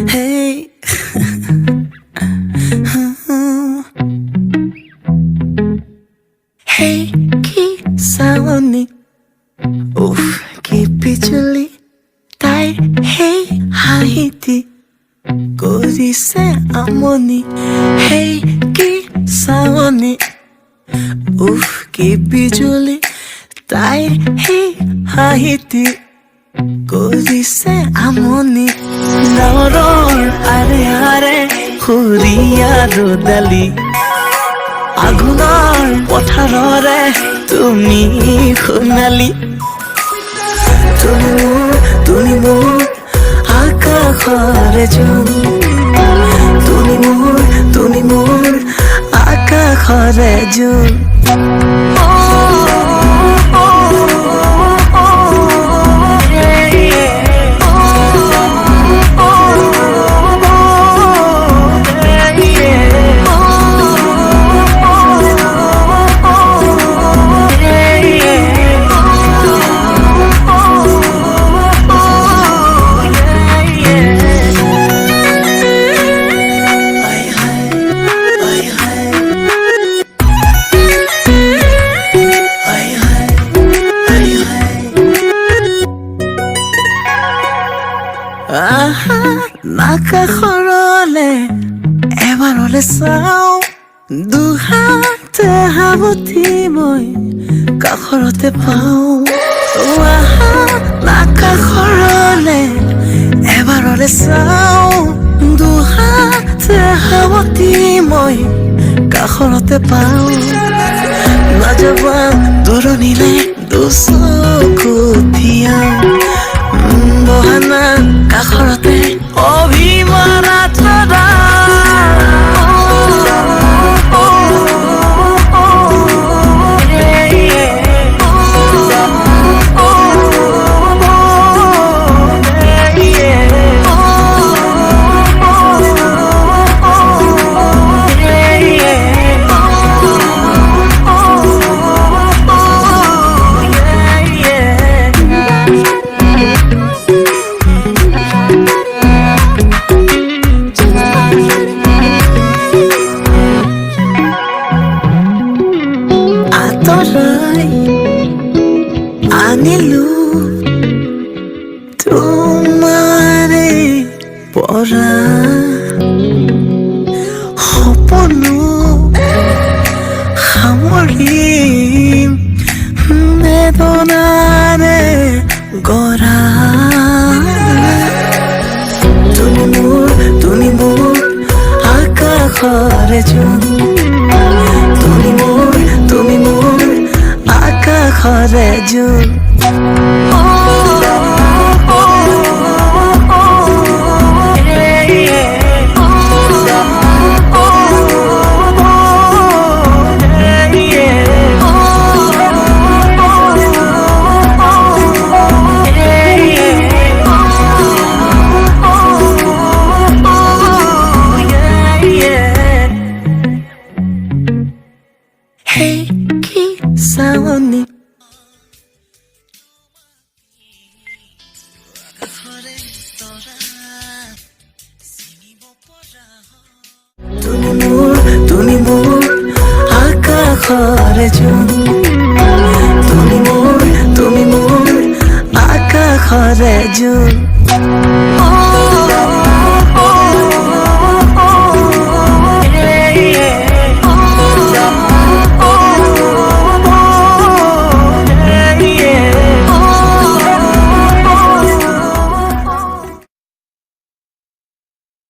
Hey. Hey ki sawoni uff ki bichuli tai hey haiti korise amoni hey ki sawoni uff ki bichuli tai hey haiti korise amoni nauror are are khuriya rodali আগুনৰ পথাৰৰে তুমি সোণালী তুমি মোৰ আকাশৰে zone তুমি মোৰ আকাশৰে zone নাকাখৰলে এবাৰলে চাওঁ দুহাতে হাবতি মই কাষৰতে পাওঁ নাকাখৰলে এবাৰলে চাওঁ দুহাতে হাবতি মই কাষৰতে পাওঁ নাযাবা দূৰণিলে দুচকু ধিয়াওঁ বহানা কাষৰতে অভিমানা থৰা আনিলো তোমাৰে পৰা সপনো সামৰিম বেদনাৰে গৰা তুমি মোৰ আকাশৰে জোন তুমি মোৰ আকাশৰে জোন Hey, ki sawoni তুমি মোৰ আকাশৰে জোন তুমি মোৰ আকাশৰে জোন